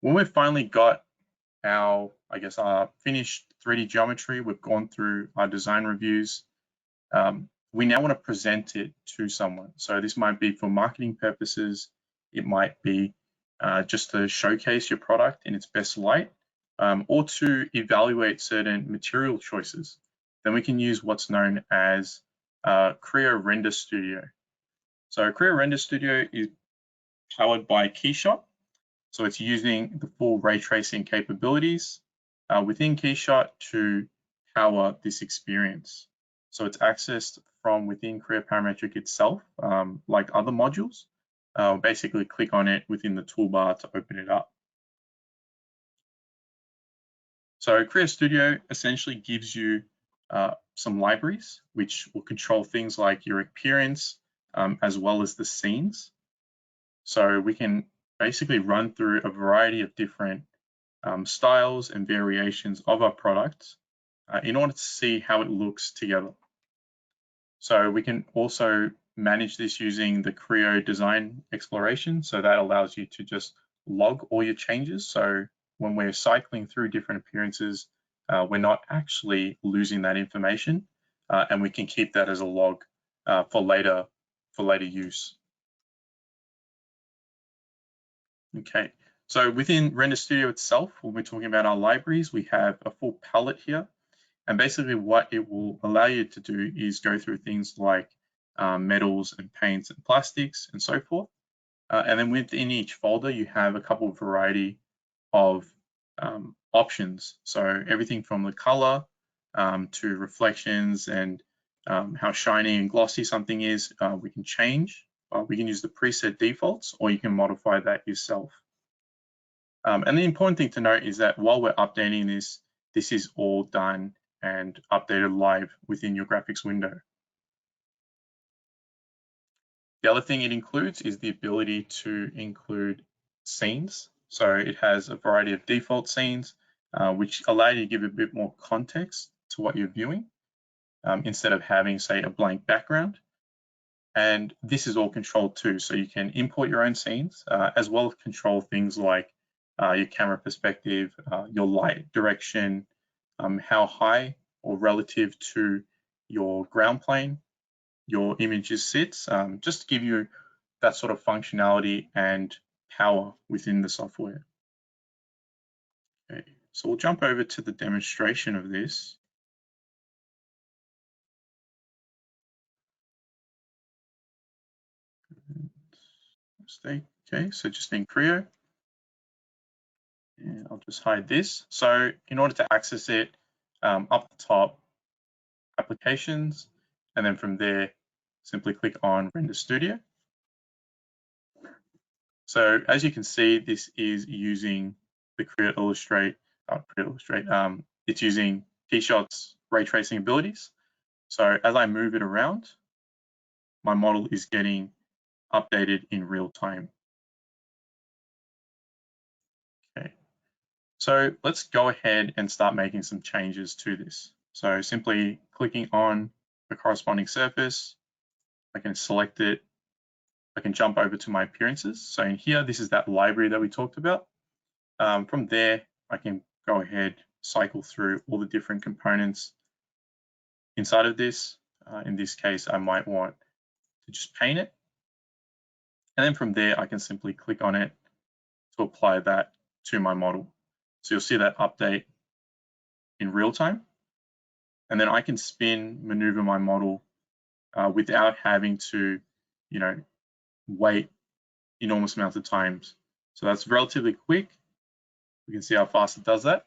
When we've finally got our, our finished 3D geometry, we've gone through our design reviews, we now want to present it to someone. So this might be for marketing purposes, it might be just to showcase your product in its best light, or to evaluate certain material choices. Then we can use what's known as Creo Render Studio. So Creo Render Studio is powered by Keyshot. So it's using the full ray tracing capabilities within Keyshot to power this experience. So it's accessed from within Creo Parametric itself, like other modules. Basically click on it within the toolbar to open it up. So Createstudio essentially gives you some libraries which will control things like your appearance as well as the scenes. So we can basically run through a variety of different styles and variations of our product in order to see how it looks together. So we can also manage this using the Creo design exploration. So that allows you to just log all your changes. So when we're cycling through different appearances, we're not actually losing that information, and we can keep that as a log for later use. Okay, so within Render Studio itself, when we're talking about our libraries, we have a full palette here. And basically what it will allow you to do is go through things like metals and paints and plastics and so forth. And then within each folder, you have a couple of variety of options. So everything from the color to reflections and how shiny and glossy something is, we can change. We can use the preset defaults, or you can modify that yourself. And the important thing to note is that while we're updating this, this is all done and updated live within your graphics window. The other thing it includes is the ability to include scenes. So it has a variety of default scenes, which allow you to give a bit more context to what you're viewing, instead of having, say, a blank background. And this is all controlled too. So you can import your own scenes, as well as control things like your camera perspective, your light direction, how high or relative to your ground plane your images sits, just to give you that sort of functionality and power within the software. Okay, so we'll jump over to the demonstration of this. Okay, so just in Creo. And I'll just hide this. So in order to access it, up the top, applications, and then from there, simply click on Render Studio. So as you can see, this is using the it's using Keyshot's ray tracing abilities. So as I move it around, my model is getting updated in real time. Okay, so let's go ahead and start making some changes to this. So simply clicking on the corresponding surface, I can select it. I can jump over to my appearances. So in here, this is that library that we talked about. From there, I can go ahead, cycle through all the different components inside of this. In this case, I might want to just paint it. And then from there, I can simply click on it to apply that to my model. So you'll see that update in real time. And then I can maneuver my model without having to, wait enormous amounts of times. So that's relatively quick. We can see how fast it does that.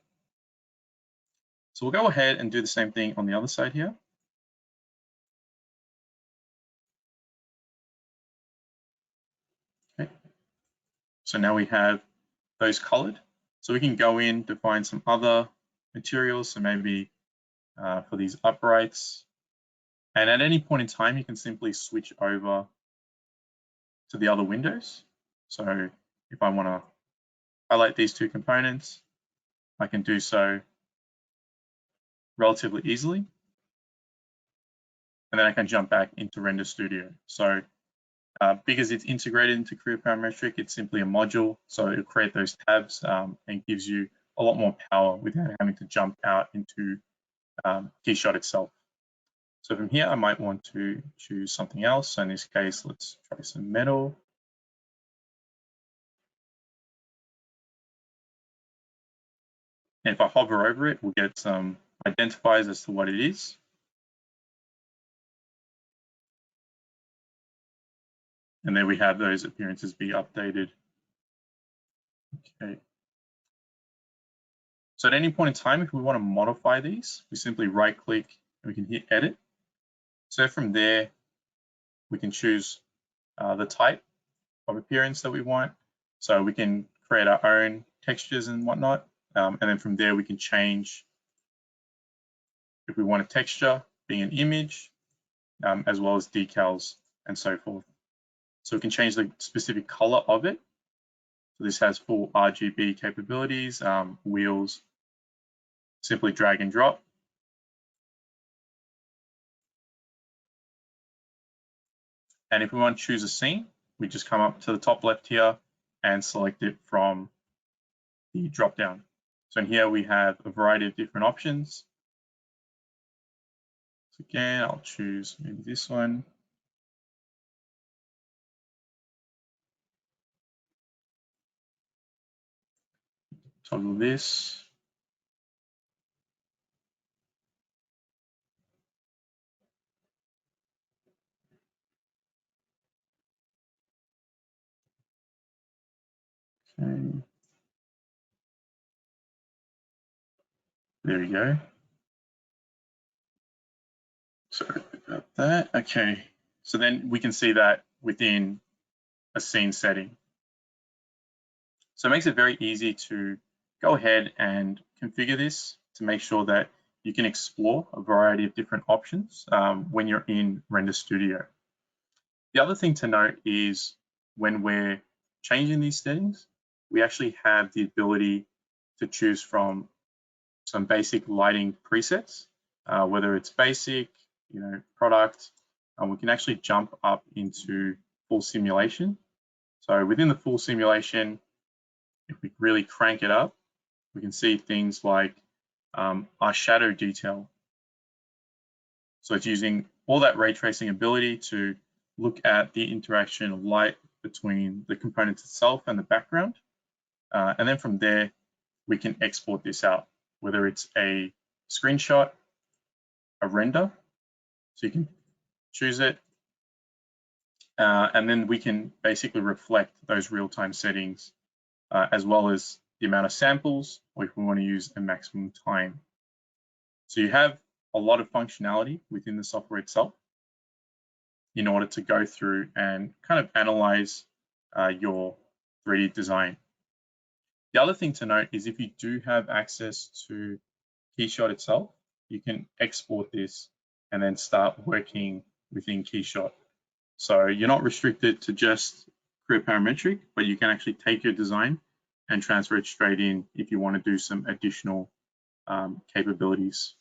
So we'll go ahead and do the same thing on the other side here. Okay. So now we have those colored. So we can go in, define some other materials. So maybe for these uprights. And at any point in time, you can simply switch over to the other windows. So if I want to highlight these two components, I can do so relatively easily. And then I can jump back into Render Studio. So Because it's integrated into Creo Parametric, it's simply a module, so it'll create those tabs and gives you a lot more power without having to jump out into Keyshot itself. So from here, I might want to choose something else. So in this case, let's try some metal. And if I hover over it, we'll get some identifiers as to what it is. And then we have those appearances be updated. Okay. So at any point in time, if we want to modify these, we simply right click and we can hit edit. So from there, we can choose the type of appearance that we want. So we can create our own textures and whatnot. And then from there, we can change if we want a texture being an image, as well as decals and so forth. So we can change the specific color of it. So this has full RGB capabilities, wheels, simply drag and drop. And if we want to choose a scene, we just come up to the top left here and select it from the drop down. So in here we have a variety of different options. So again, I'll choose maybe this one. Toggle this. Okay. There we go. Sorry about that. Okay. So then we can see that within a scene setting. So it makes it very easy to go ahead and configure this to make sure that you can explore a variety of different options when you're in Render Studio. The other thing to note is when we're changing these settings, we actually have the ability to choose from some basic lighting presets, whether it's basic, product. We can actually jump up into full simulation. So within the full simulation, if we really crank it up, we can see things like our shadow detail. So it's using all that ray tracing ability to look at the interaction of light between the components itself and the background. And then from there, we can export this out, whether it's a screenshot, a render. So you can choose it. And then we can basically reflect those real-time settings, as well as the amount of samples, or if we want to use a maximum time. So you have a lot of functionality within the software itself in order to go through and kind of analyze your 3D design. The other thing to note is if you do have access to Keyshot itself, you can export this and then start working within Keyshot. So you're not restricted to just Creo Parametric, but you can actually take your design and transfer it straight in if you want to do some additional capabilities.